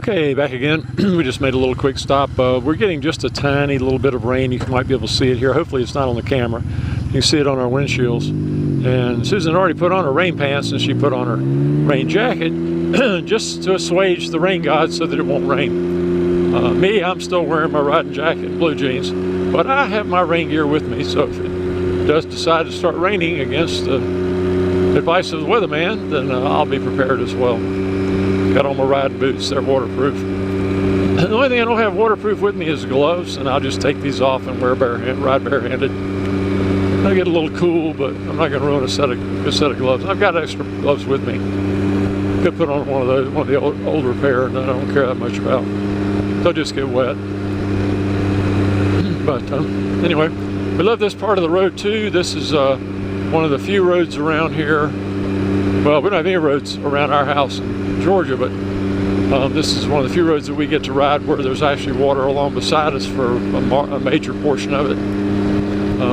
Okay, back again. We just made a little quick stop. We're getting just a tiny little bit of rain. You might be able to see it here. Hopefully it's not on the camera. You can see it on our windshields. And Susan already put on her rain pants and she put on her rain jacket just to assuage the rain god so that it won't rain. Me, I'm still wearing my riding jacket and blue jeans, but I have my rain gear with me, so if it does decide to start raining against the advice of the weatherman, then I'll be prepared as well. Got on my riding boots, they're waterproof. The only thing I don't have waterproof with me is gloves, and I'll just take these off and ride barehanded. I get a little cool, but I'm not going to ruin a set of gloves. I've got extra gloves with me. Could put on one of the older pair that I don't care that much about. They'll just get wet. But anyway, we love this part of the road too. This is one of the few roads around here. Well, we don't have any roads around our house in Georgia, but this is one of the few roads that we get to ride where there's actually water along beside us for a major portion of it.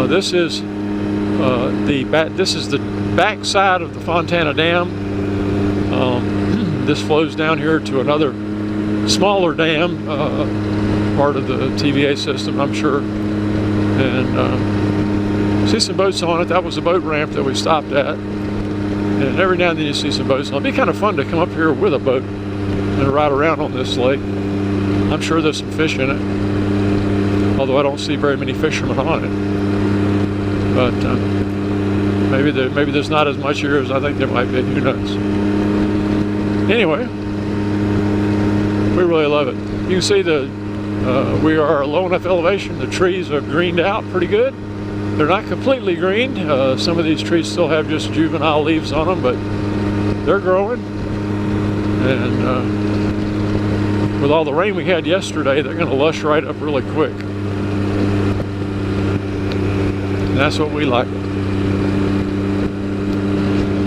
This is the back side of the Fontana Dam. This flows down here to another smaller dam, part of the TVA system, I'm sure. And see some boats on it. That was a boat ramp that we stopped at. And every now and then you see some boats on it. It'd be kind of fun to come up here with a boat and ride around on this lake. I'm sure there's some fish in it, although I don't see very many fishermen on it. But maybe there's not as much here as I think there might be. Who knows? Anyway, we really love it. You can see we are low enough elevation. The trees are greened out pretty good. They're not completely green. Some of these trees still have just juvenile leaves on them, but they're growing. And with all the rain we had yesterday, they're going to lush right up really quick. And that's what we like.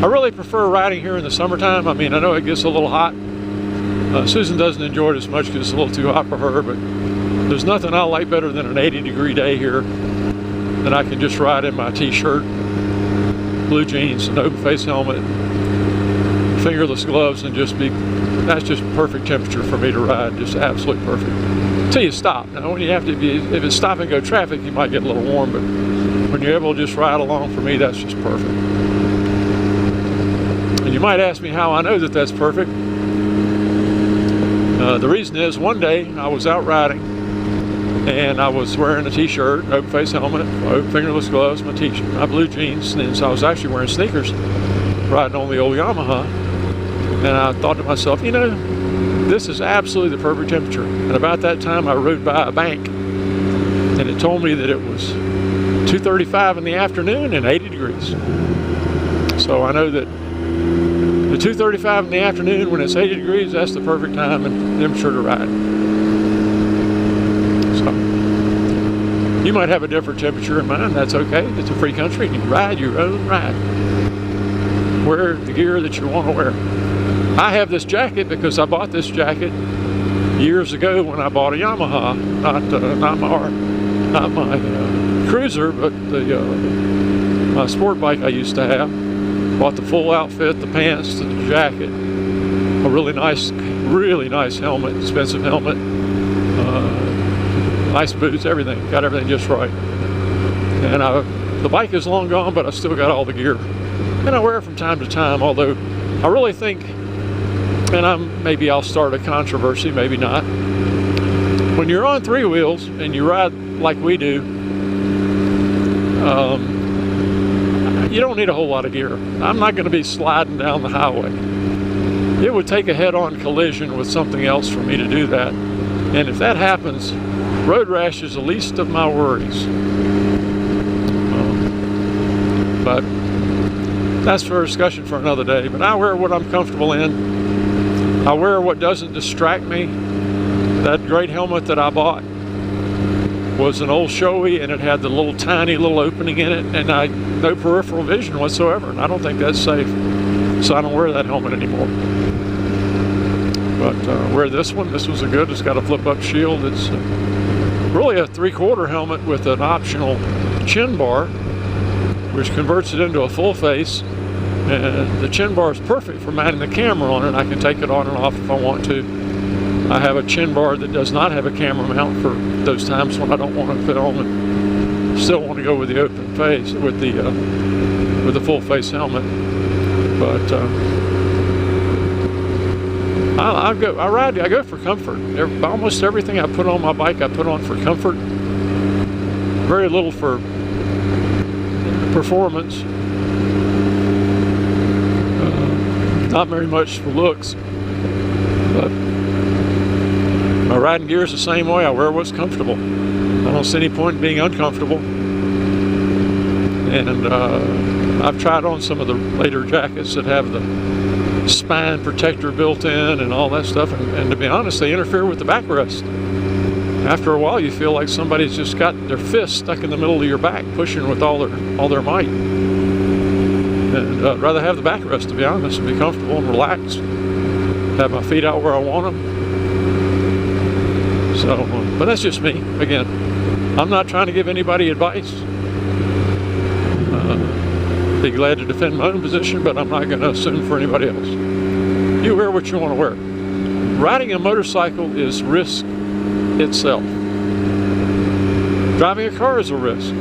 I really prefer riding here in the summertime. I mean, I know it gets a little hot. Susan doesn't enjoy it as much because it's a little too hot for her, but there's nothing I like better than an 80-degree day here. And I can just ride in my t-shirt, blue jeans, an open face helmet, fingerless gloves, and that's just perfect temperature for me to ride, just absolutely perfect. Until you stop. Now when you have to if it's stop and go traffic, you might get a little warm, but when you're able to just ride along, for me, that's just perfect. And you might ask me how I know that that's perfect. The reason is, one day I was out riding, and I was wearing a t-shirt, open face helmet, open fingerless gloves, my blue jeans, and so I was actually wearing sneakers, riding on the old Yamaha. And I thought to myself, you know, this is absolutely the perfect temperature. And about that time I rode by a bank, and it told me that it was 2:35 in the afternoon and 80 degrees. So I know that the 2:35 in the afternoon when it's 80 degrees, that's the perfect time and temperature to ride. You might have a different temperature in mind, that's okay. It's a free country and you ride your own ride. Wear the gear that you want to wear. I have this jacket because I bought this jacket years ago when I bought a Yamaha, not my cruiser, but my sport bike I used to have. Bought the full outfit, the pants, the jacket, a really nice helmet, expensive helmet. Nice boots, everything. Got everything just right. And the bike is long gone, but I still got all the gear. And I wear it from time to time, although I really think, and maybe I'll start a controversy, maybe not. When you're on three wheels and you ride like we do, you don't need a whole lot of gear. I'm not going to be sliding down the highway. It would take a head-on collision with something else for me to do that. And if that happens, road rash is the least of my worries. But that's for a discussion for another day. But I wear what I'm comfortable in. I wear what doesn't distract me. That great helmet that I bought was an old Shoei, and it had the tiny little opening in it, and no peripheral vision whatsoever. And I don't think that's safe. So I don't wear that helmet anymore. But wear this one. This one's good. It's got a flip-up shield. It's really a 3/4 helmet with an optional chin bar, which converts it into a full face. And the chin bar is perfect for mounting the camera on it. I can take it on and off if I want to. I have a chin bar that does not have a camera mount for those times when I don't want to film and still want to go with the open face, with the full face helmet. But I go for comfort. Almost everything I put on my bike, I put on for comfort. Very little for performance. Not very much for looks. But my riding gear is the same way. I wear what's comfortable. I don't see any point in being uncomfortable. And I've tried on some of the later jackets that have the spine protector built in and all that stuff, and to be honest, they interfere with the backrest. After a while, you feel like somebody's just got their fist stuck in the middle of your back, pushing with all their might. And I'd rather have the backrest, to be honest, and be comfortable and relaxed. Have my feet out where I want them. So, but that's just me. Again, I'm not trying to give anybody advice. Be glad to defend my own position, but I'm not going to assume for anybody else. You wear what you want to wear. Riding a motorcycle is risk itself. Driving a car is a risk.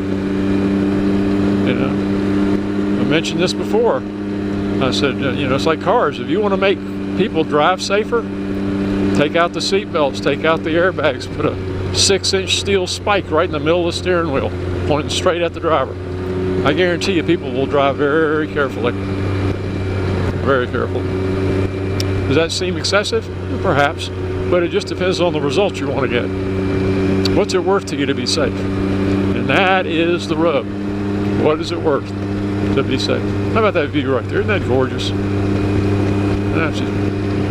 You know, I mentioned this before. I said, you know, it's like cars. If you want to make people drive safer, take out the seat belts, take out the airbags, put a 6-inch steel spike right in the middle of the steering wheel, pointing straight at the driver. I guarantee you people will drive very carefully. Very careful. Does that seem excessive? Perhaps, but it just depends on the results you want to get. What's it worth to you to be safe? And that is the rub. What is it worth to be safe? How about that view right there? Isn't that gorgeous? That's just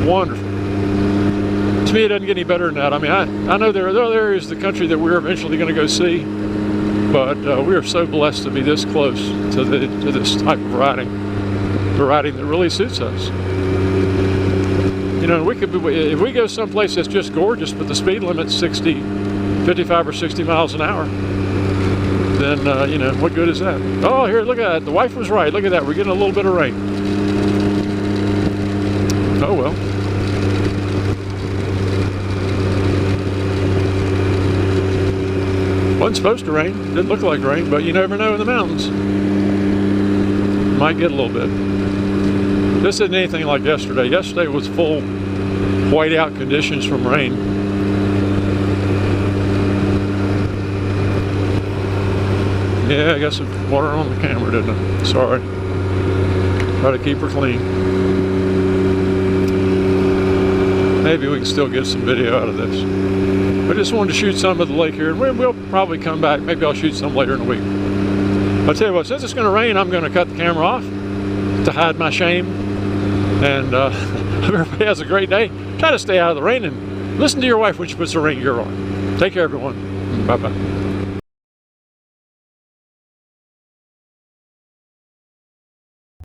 wonderful. To me, it doesn't get any better than that. I mean, I know there are other areas of the country that we're eventually going to go see, but we are so blessed to be this close to this type of riding, the riding that really suits us. You know, if we go someplace that's just gorgeous, but the speed limit's 55 or 60 miles an hour, then you know, what good is that? Oh, here, look at that. The wife was right. Look at that. We're getting a little bit of rain. Oh well. Wasn't supposed to rain. Didn't look like rain, but you never know in the mountains. Might get a little bit. This isn't anything like yesterday. Yesterday was full whiteout conditions from rain. Yeah, I got some water on the camera, didn't I? Sorry. Try to keep her clean. Maybe we can still get some video out of this. I just wanted to shoot some of the lake here, and we'll probably come back. Maybe I'll shoot some later in the week. I'll tell you what, since it's going to rain, I'm going to cut the camera off to hide my shame. And everybody has a great day. Try to stay out of the rain and listen to your wife when she puts her rain gear on. Take care, everyone. Bye-bye.